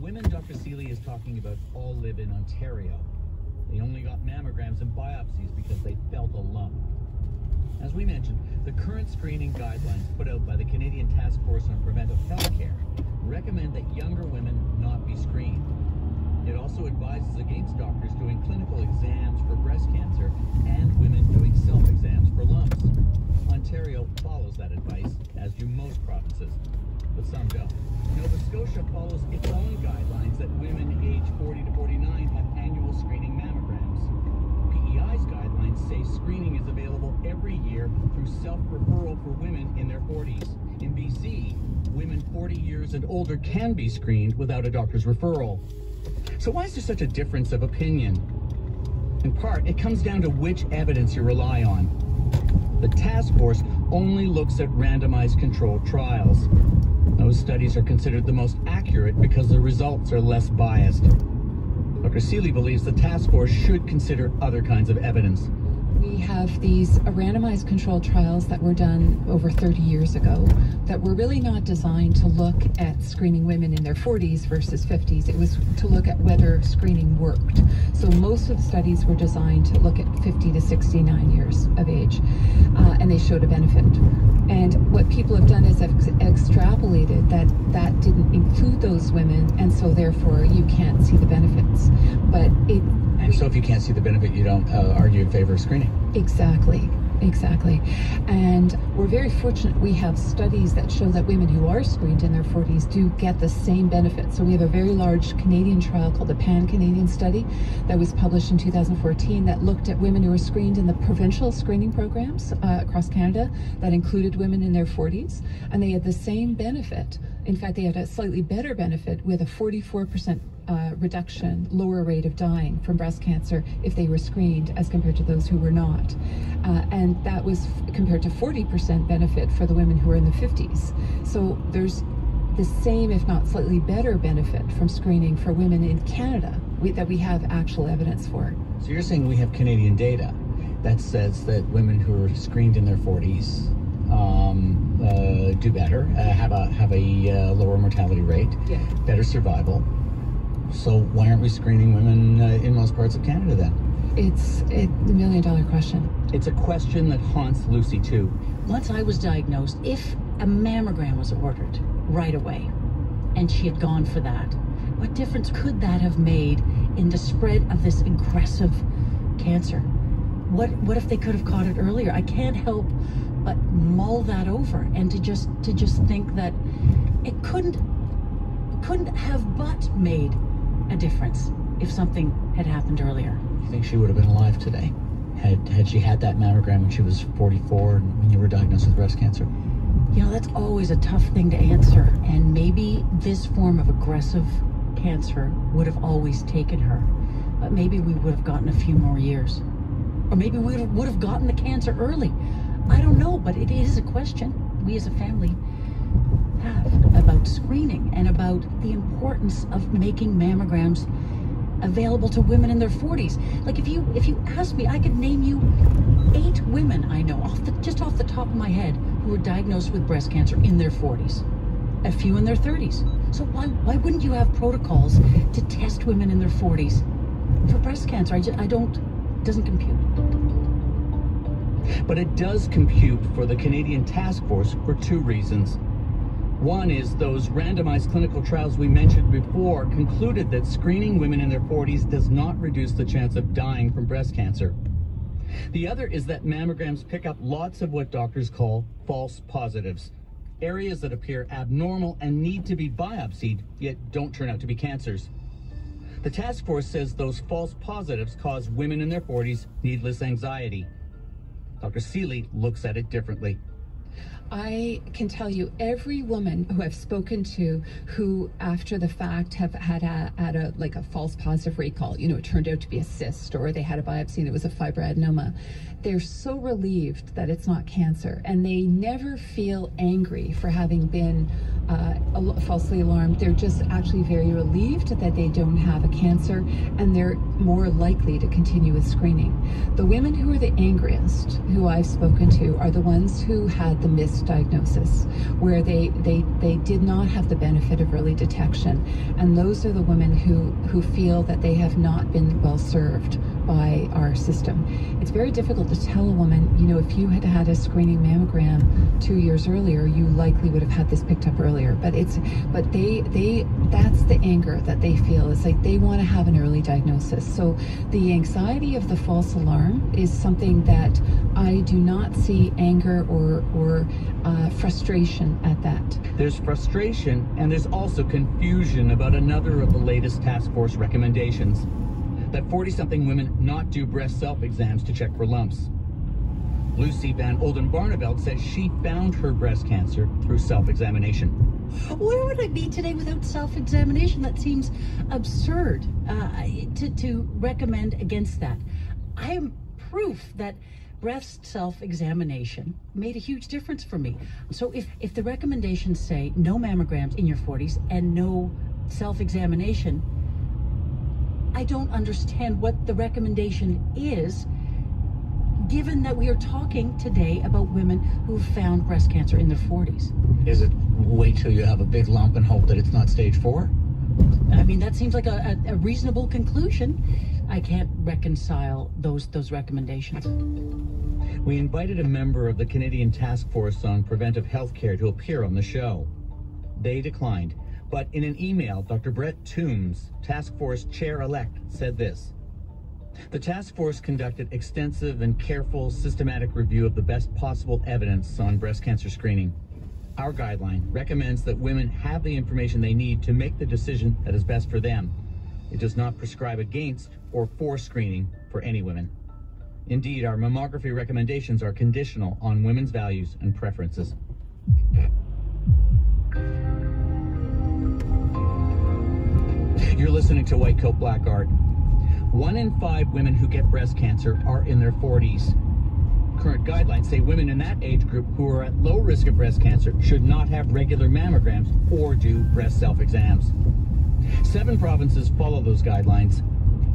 women Dr. Seeley is talking about all live in Ontario. They only got mammograms and biopsies because they felt a lump. As we mentioned, the current screening guidelines put out by the Canadian Task Force on Preventive Health Care recommend that younger women not be screened. It also advises against doctors doing clinical exams for breast cancer and women doing self-exams for lumps. Ontario follows that advice, as do most provinces, but some don't. Nova Scotia follows its own guidelines that women aged 40 to 49 have annual screening mammograms. PEI's guidelines say screening is available every year through self-referral for women in their 40s. In BC, women 40 years and older can be screened without a doctor's referral. So why is there such a difference of opinion? In part, it comes down to which evidence you rely on. The task force only looks at randomized controlled trials. Those studies are considered the most accurate because the results are less biased. Dr. Seeley believes the task force should consider other kinds of evidence. We have these randomized controlled trials that were done over 30 years ago that were really not designed to look at screening women in their 40s versus 50s. It was to look at whether screening worked. So most of the studies were designed to look at 50 to 69 years of age, and they showed a benefit. And what people have done is extrapolated that that didn't include those women, and so therefore you can't see the benefits. But And so if you can't see the benefit, you don't argue in favor of screening. Exactly. And we're very fortunate we have studies that show that women who are screened in their 40s do get the same benefit. So we have a very large Canadian trial called the Pan-Canadian Study that was published in 2014 that looked at women who were screened in the provincial screening programs across Canada that included women in their 40s, and they had the same benefit. In fact, they had a slightly better benefit with a 44% reduction, lower rate of dying from breast cancer if they were screened as compared to those who were not. And that was compared to 40% benefit for the women who were in the 50s. So there's the same, if not slightly better benefit from screening for women in Canada that we have actual evidence for. So you're saying we have Canadian data that says that women who are screened in their 40s do better, have a lower mortality rate, yeah, better survival. So why aren't we screening women in most parts of Canada then? It's the million-dollar question. It's a question that haunts Lucy too. Once I was diagnosed, if a mammogram was ordered right away and she had gone for that, what difference could that have made in the spread of this aggressive cancer? What if they could have caught it earlier? I can't help but mull that over and to just think that it couldn't have but made a difference if something had happened earlier. You think she would have been alive today had she had that mammogram when she was 44 and when you were diagnosed with breast cancer? You know, that's always a tough thing to answer, and maybe this form of aggressive cancer would have always taken her, but maybe we would have gotten a few more years, or maybe we would have gotten the cancer early. I don't know, but it is a question we as a family have about screening and about the importance of making mammograms available to women in their 40s. Like if you ask me, I could name you 8 women I know just off the top of my head who were diagnosed with breast cancer in their 40s, a few in their 30s. So why wouldn't you have protocols to test women in their 40s for breast cancer? It doesn't compute. But it does compute for the Canadian Task Force for 2 reasons. One is those randomized clinical trials we mentioned before concluded that screening women in their 40s does not reduce the chance of dying from breast cancer. The other is that mammograms pick up lots of what doctors call false positives, areas that appear abnormal and need to be biopsied, yet don't turn out to be cancers. The task force says those false positives cause women in their 40s needless anxiety. Dr. Seeley looks at it differently. I can tell you every woman who I've spoken to who after the fact have had a false positive recall, you know, it turned out to be a cyst or they had a biopsy and it was a fibroadenoma, they're so relieved that it's not cancer, and they never feel angry for having been falsely alarmed. They're just actually very relieved that they don't have a cancer, and they're more likely to continue with screening. The women who are the angriest, who I've spoken to, are the ones who had the misdiagnosis, where they did not have the benefit of early detection. And those are the women who feel that they have not been well served by our system. It's very difficult to tell a woman, you know, if you had had a screening mammogram 2 years earlier, you likely would have had this picked up earlier. But that's the anger that they feel. It's like they want to have an early diagnosis. So the anxiety of the false alarm is something that I do not see anger or frustration at that. There's frustration, and there's also confusion about another of the latest task force recommendations, that 40-something women not do breast self-exams to check for lumps. Lucy Van Olden-Barneveld says she found her breast cancer through self-examination. Where would I be today without self-examination? That seems absurd to recommend against that. I am proof that breast self-examination made a huge difference for me. So if the recommendations say no mammograms in your 40s and no self-examination, I don't understand what the recommendation is, given that we are talking today about women who've found breast cancer in their 40s. Is it wait till you have a big lump and hope that it's not stage 4? I mean, that seems like a reasonable conclusion. I can't reconcile those recommendations. We invited a member of the Canadian Task Force on Preventive Healthcare to appear on the show. They declined. But in an email, Dr. Brett Toombs, Task Force Chair-elect, said this: the task force conducted extensive and careful systematic review of the best possible evidence on breast cancer screening. Our guideline recommends that women have the information they need to make the decision that is best for them. It does not prescribe against or for screening for any women. Indeed, our mammography recommendations are conditional on women's values and preferences. You're listening to White Coat Black Art. 1 in 5 women who get breast cancer are in their 40s. Current guidelines say women in that age group who are at low risk of breast cancer should not have regular mammograms or do breast self-exams. 7 provinces follow those guidelines.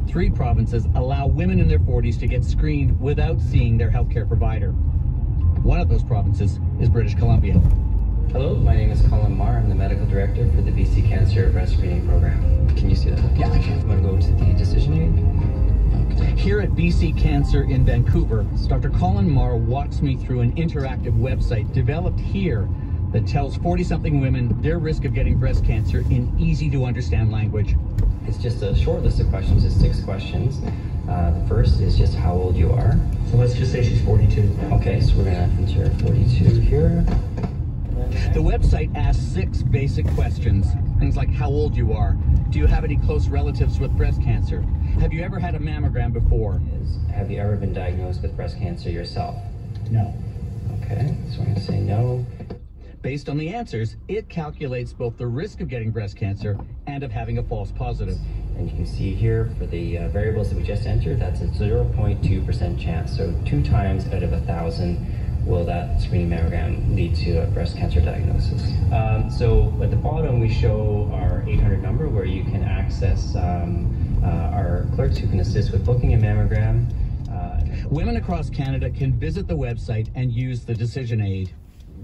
3 provinces allow women in their 40s to get screened without seeing their healthcare provider. One of those provinces is British Columbia. Hello, my name is Colin Marr. I'm the medical director for the BC Cancer Breast Screening Program. Can you see that? Yeah, I can. Want to go to the decision aid? Okay. Here at BC Cancer in Vancouver, Dr. Colin Marr walks me through an interactive website developed here that tells 40-something women their risk of getting breast cancer in easy-to-understand language. It's just a short list of questions. It's 6 questions. The first is just how old you are. So let's just say she's 42. Okay, so we're going to enter 42 here. The website asks 6 basic questions. Things like how old you are. Do you have any close relatives with breast cancer? Have you ever had a mammogram before? Have you ever been diagnosed with breast cancer yourself? No. Okay, so we're going to say no. Based on the answers, it calculates both the risk of getting breast cancer and of having a false positive. And you can see here for the variables that we just entered, that's a 0.2% chance. So 2 times out of 1,000 will that screening mammogram lead to a breast cancer diagnosis. So at the bottom we show our 800 number where you can access our clerks who can assist with booking a mammogram. Women across Canada can visit the website and use the decision aid.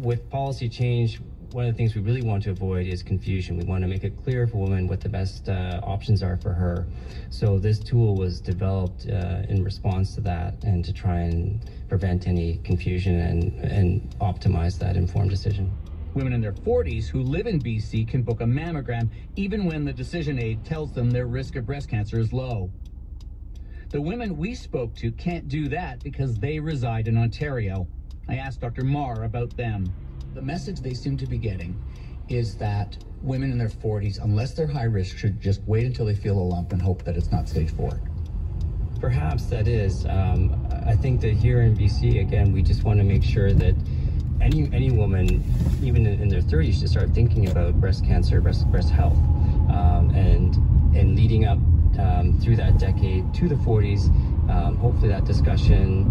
With policy change, one of the things we really want to avoid is confusion. We want to make it clear for women what the best options are for her. So this tool was developed in response to that and to try and prevent any confusion and optimize that informed decision. Women in their 40s who live in BC can book a mammogram even when the decision aid tells them their risk of breast cancer is low. The women we spoke to can't do that because they reside in Ontario. I asked Dr. Marr about them. The message they seem to be getting is that women in their 40s, unless they're high risk, should just wait until they feel a lump and hope that it's not stage 4. Perhaps that is. I think that here in BC, again, we just want to make sure that any woman, even in their 30s, should start thinking about breast cancer, breast health, and leading up through that decade to the 40s. Hopefully that discussion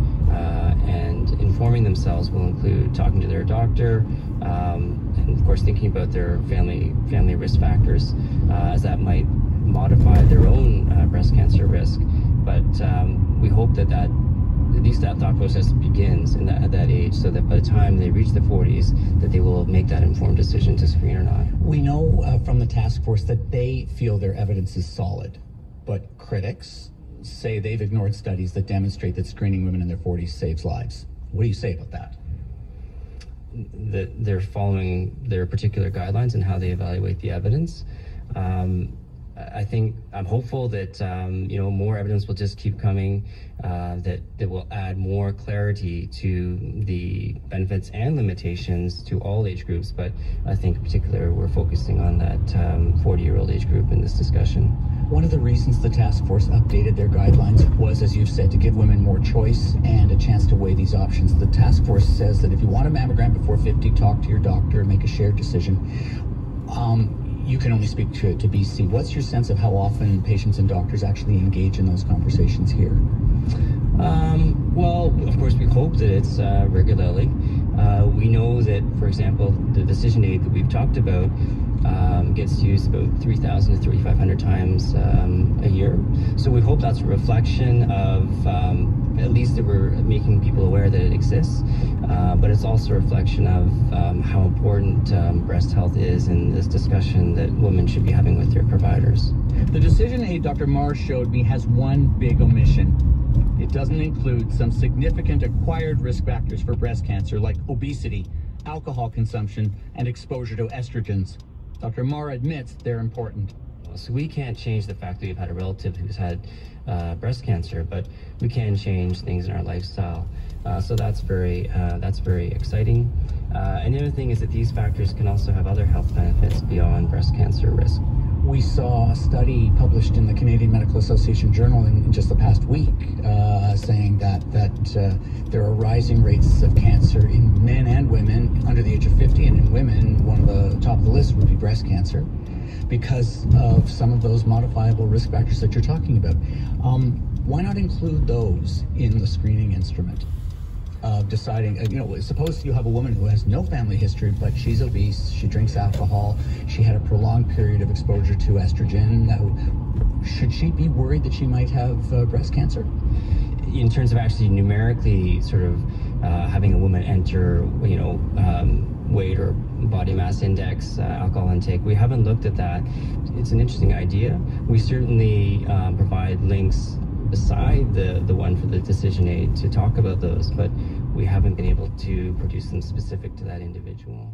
and informing themselves will include talking to their doctor, of course, thinking about their family risk factors, as that might modify their own breast cancer risk. But we hope that at least that thought process begins at that age, so that by the time they reach the 40s, that they will make that informed decision to screen or not. We know from the task force that they feel their evidence is solid, but critics say they've ignored studies that demonstrate that screening women in their 40s saves lives. What do you say about that? That they're following their particular guidelines and how they evaluate the evidence. I'm hopeful that more evidence will just keep coming, that will add more clarity to the benefits and limitations to all age groups. But I think in particular we're focusing on that 40-year-old age group in this discussion. One of the reasons the task force updated their guidelines was, as you've said, to give women more choice and a chance to weigh these options. The task force says that if you want a mammogram before 50, talk to your doctor and make a shared decision. You can only speak to BC. What's your sense of how often patients and doctors actually engage in those conversations here? Well, of course, we hope that it's regularly. We know that, for example, the decision aid that we've talked about gets used about 3,000 to 3,500 times a year. So we hope that's a reflection of at least that we're making people aware that it exists, but it's also a reflection of how important breast health is in this discussion that women should be having with their providers. The decision aid Dr. Marr showed me has one big omission. It doesn't include some significant acquired risk factors for breast cancer like obesity, alcohol consumption, and exposure to estrogens. Dr. Marr admits they're important. So we can't change the fact that we've had a relative who's had breast cancer, but we can change things in our lifestyle. So that's very exciting. And the other thing is that these factors can also have other health benefits beyond breast cancer risk. We saw a study published in the Canadian Medical Association Journal in just the past week saying that there are rising rates of cancer in men and women under the age of 50, and in women, one of the top of the list would be breast cancer, because of some of those modifiable risk factors that you're talking about. Why not include those in the screening instrument? Deciding, suppose you have a woman who has no family history, but she's obese, she drinks alcohol, she had a prolonged period of exposure to estrogen. Should she be worried that she might have breast cancer? In terms of actually numerically sort of having a woman enter, weight or body mass index, alcohol intake, we haven't looked at that. It's an interesting idea. We certainly provide links beside the one for the decision aid to talk about those, but we haven't been able to produce them specific to that individual.